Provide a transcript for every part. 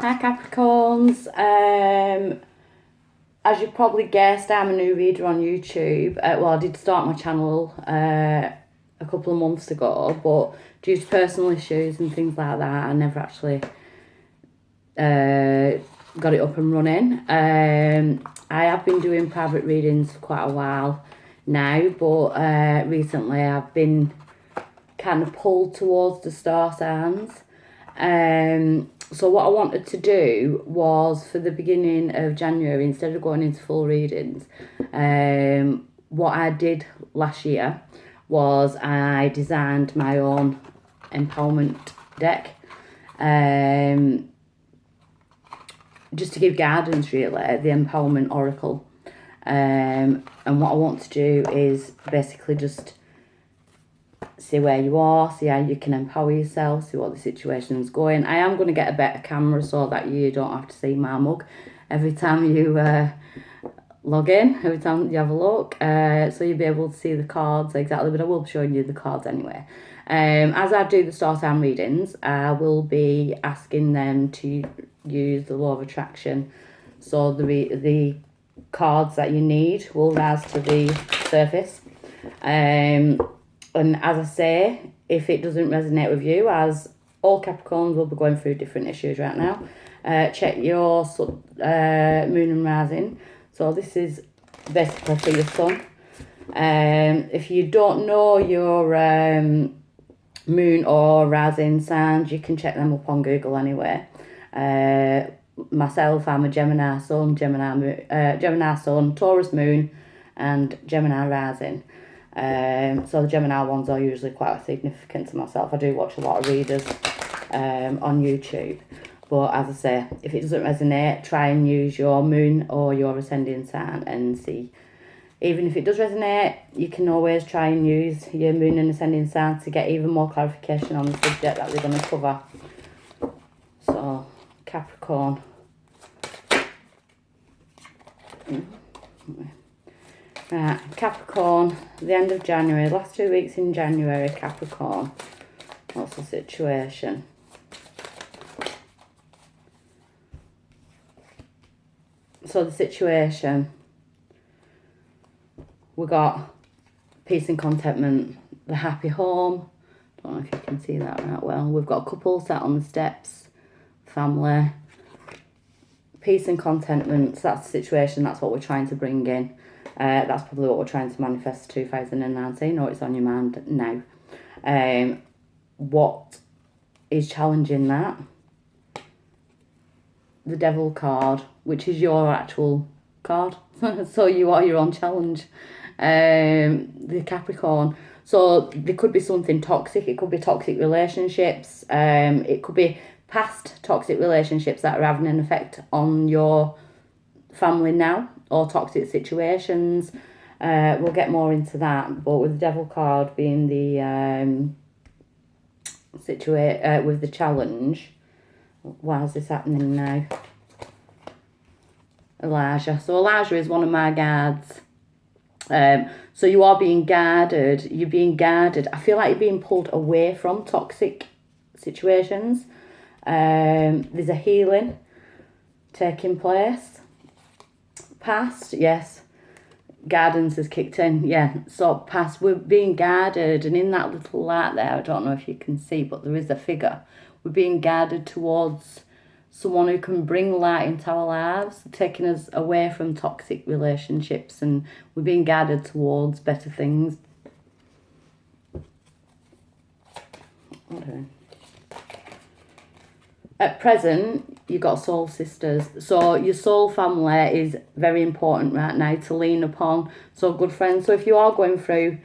Hi Capricorns. As you've probably guessed, I'm a new reader on YouTube. Well, I did start my channel a couple of months ago, but due to personal issues and things like that, I never actually got it up and running. I have been doing private readings for quite a while now, but recently I've been kind of pulled towards the star signs. So what I wanted to do was, for the beginning of January, instead of going into full readings, what I did last year was I designed my own empowerment deck, just to give guidance, really, the empowerment oracle. And what I want to do is basically just see where you are, see how you can empower yourself, see what the situation's going. I am going to get a better camera so that you don't have to see my mug every time you log in, every time you have a look. So you'll be able to see the cards exactly, but I will be showing you the cards anyway. As I do the star sign readings, I will be asking them to use the law of attraction. So the cards that you need will rise to the surface. And as I say, if it doesn't resonate with you, as all Capricorns will be going through different issues right now, check your moon and rising. So this is basically for your sun. If you don't know your moon or rising signs, you can check them up on Google anyway. Myself, I'm a Gemini sun, Gemini sun, Taurus moon, and Gemini rising. So the Gemini ones are usually quite significant to myself. I do watch a lot of readers on YouTube. But as I say, if it doesn't resonate, try and use your moon or your ascending sign and see. Even if it does resonate, you can always try and use your moon and ascending sign to get even more clarification on the subject that we're going to cover. So, Capricorn. Right, Capricorn, the end of January, last 2 weeks in January, Capricorn. What's the situation? So the situation, we got peace and contentment, the happy home. Don't know if you can see that right well. We've got a couple sat on the steps, family, peace and contentment. So that's the situation, that's what we're trying to bring in. That's probably what we're trying to manifest 2019, or it's on your mind now. What is challenging that? The Devil card, which is your actual card. So you are your own challenge. The Capricorn. So there could be something toxic. It could be toxic relationships. It could be past toxic relationships that are having an effect on your family now, or toxic situations. We'll get more into that, but with the Devil card being the with the challenge, why is this happening now? Elijah. So Elijah is one of my guards. So you are being guarded. You're being guarded. I feel like you're being pulled away from toxic situations. There's a healing taking place. Past, yes. Guidance has kicked in, yeah. So past, we're being guarded, and in that little light there, I don't know if you can see, but there is a figure. We're being guarded towards someone who can bring light into our lives, taking us away from toxic relationships, and we're being guided towards better things. Okay. At present, you've got soul sisters. So your soul family is very important right now to lean upon. So good friends. So if you are going through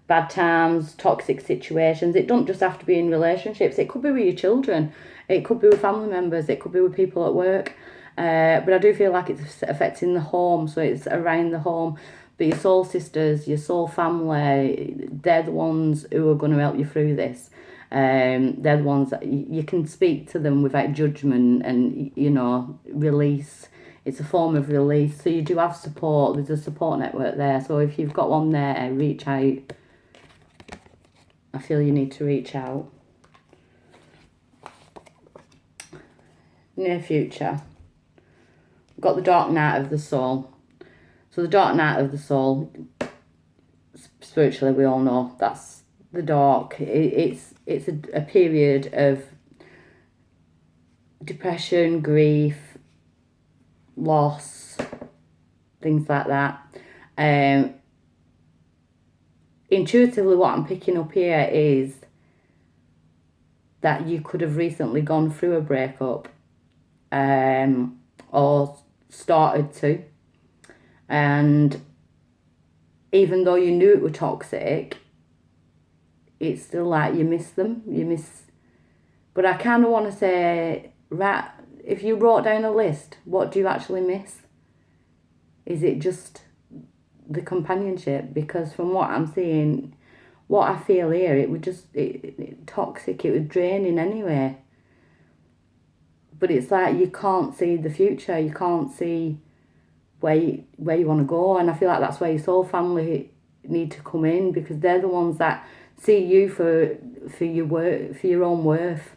bad times, toxic situations, it don't just have to be in relationships. It could be with your children. It could be with family members. It could be with people at work. But I do feel like it's affecting the home. So it's around the home. But your soul sisters, your soul family, they're the ones who are going to help you through this. They're the ones that you can speak to them without judgment and, release. It's a form of release. So you do have support. There's a support network there. So if you've got one there, reach out. I feel you need to reach out. near future. We've got the dark night of the soul. So the dark night of the soul, spiritually, we all know that's the dark. It's a period of depression, grief, loss, things like that. Intuitively, what I'm picking up here is that you could have recently gone through a breakup, or started to, and even though you knew it were toxic, it's still like you miss them. But I kind of want to say, right, if you wrote down a list, what do you actually miss? Is it just the companionship? Because from what I'm seeing, what I feel here, it would just, toxic, it would draining anyway. But it's like you can't see the future, you can't see where you want to go, and I feel like that's where your soul family need to come in, because they're the ones that see you for your work, for your own worth.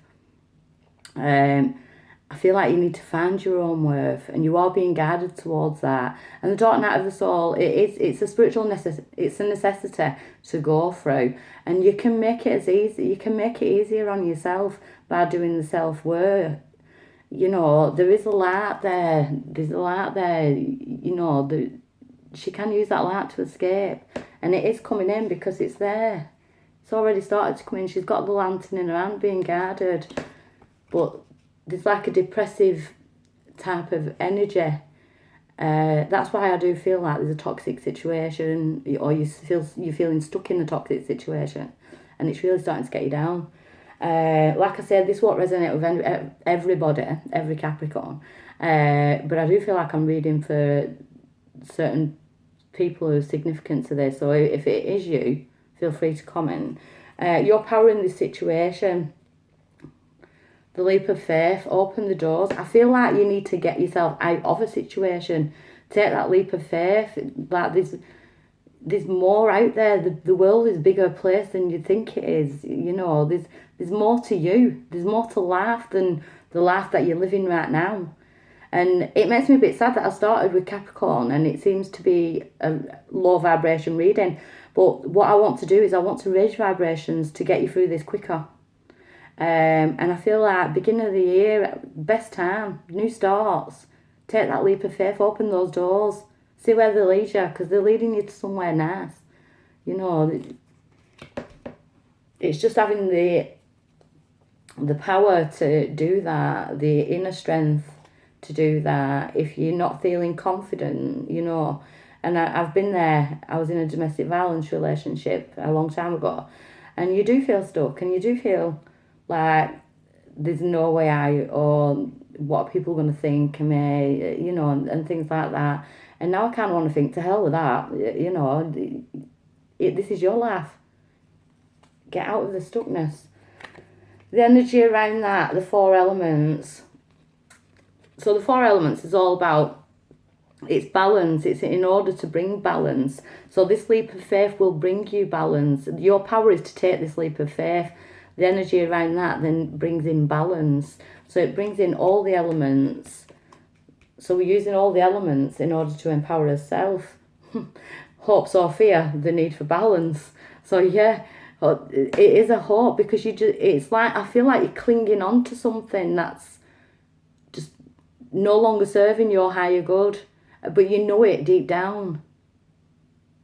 I feel like you need to find your own worth, and you are being guided towards that. And the dark night of the soul, it's a spiritual it's a necessity to go through, and you can make it easier on yourself by doing the self-work. You know, there is a light there. There's a light there. You know, she can use that light to escape, and it is coming in because it's there. It's already started to come in. She's got the lantern in her hand, being guarded, but there's like a depressive type of energy. That's why I do feel like there's a toxic situation, or you're feeling stuck in a toxic situation, and it's really starting to get you down. Like I said, this won't resonate with everybody, every Capricorn, but I do feel like I'm reading for certain people who are significant to this. So if it is you, feel free to comment. Your power in this situation, the leap of faith, open the doors. I feel like you need to get yourself out of a situation. Take that leap of faith. Like there's more out there. The world is a bigger place than you think it is. You know, there's more to you. There's more to life than the life that you're living right now. And it makes me a bit sad that I started with Capricorn, and it seems to be a low vibration reading. But what I want to do is I want to raise vibrations to get you through this quicker. And I feel like beginning of the year, best time, new starts. Take that leap of faith, open those doors, see where they lead you, because they're leading you to somewhere nice. You know, it's just having the power to do that, the inner strength to do that. If you're not feeling confident, you know, and I've been there. I was in a domestic violence relationship a long time ago, and you do feel stuck, and you do feel like there's no way out, or what are people going to think of me, you know, and things like that. And now I kind of want to think, to hell with that, you know, this is your life. Get out of the stuckness. The energy around that, the 4 elements. So the 4 elements is all about, it's balance. It's in order to bring balance. So this leap of faith will bring you balance. Your power is to take this leap of faith. The energy around that then brings in balance. So it brings in all the elements. So we're using all the elements in order to empower ourselves. Hopes or fear, the need for balance. So yeah, it is a hope, because it's like, I feel like you're clinging on to something that's just no longer serving your higher good, but you know it deep down.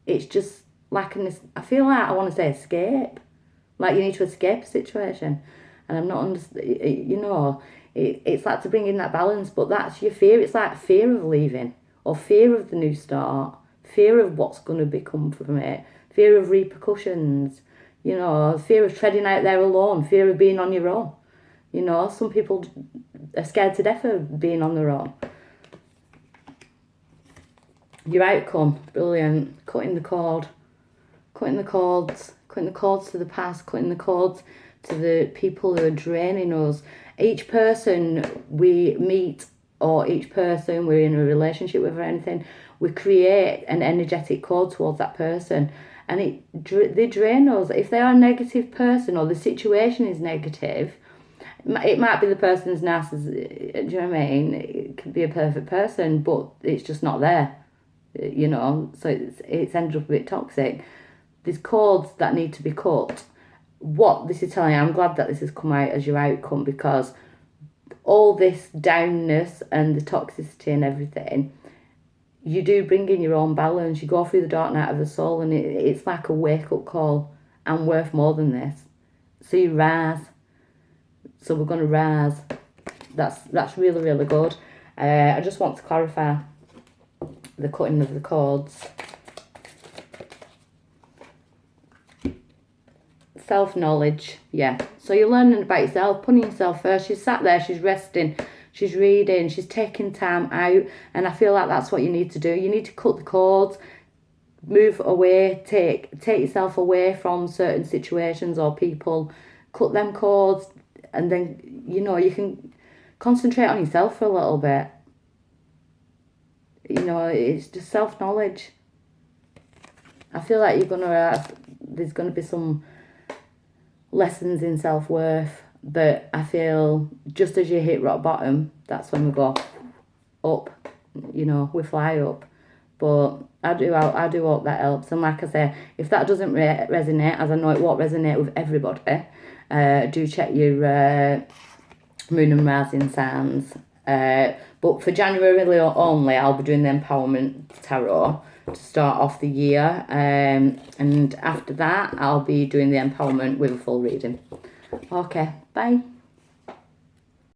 It's just like I feel like I want to say escape. Like you need to escape a situation, and I'm not you know, it's like to bring in that balance, but that's your fear. It's like fear of leaving, or fear of the new start, fear of what's going to become from it, fear of repercussions, you know, fear of treading out there alone, fear of being on your own. You know, some people are scared to death of being on their own. Your outcome, brilliant. Cutting the cord, cutting the cords to the past, cutting the cords to the people who are draining us. Each person we meet, or each person we're in a relationship with or anything, we create an energetic cord towards that person, and they drain us. If they are a negative person, or the situation is negative, It might be the person's narcissist, do you know what I mean? It could be a perfect person, but it's just not there, you know, so it's ended up a bit toxic. There's cords that need to be cut. What this is telling you, I'm glad that this has come out as your outcome, because all this downness and the toxicity and everything, you do bring in your own balance. You go through the dark night of the soul, and it's like a wake-up call. I'm worth more than this. So you rise. So we're going to rise. That's really, really good. I just want to clarify the cutting of the cords. Self-knowledge, yeah. So you're learning about yourself, putting yourself first. She's sat there, she's resting, she's reading, she's taking time out. And I feel like that's what you need to do. You need to cut the cords, move away, take yourself away from certain situations or people, cut them cords, and then, you know, you can concentrate on yourself for a little bit. You know, it's just self-knowledge. I feel like there's gonna be some lessons in self-worth, but I feel just as you hit rock bottom, that's when we go up, you know, we fly up. But I do hope that helps. And like I say, if that doesn't resonate, as I know it won't resonate with everybody, do check your moon and rising signs. But for January only, I'll be doing the Empowerment Tarot to start off the year. And after that, I'll be doing the Empowerment with a full reading. Okay, bye.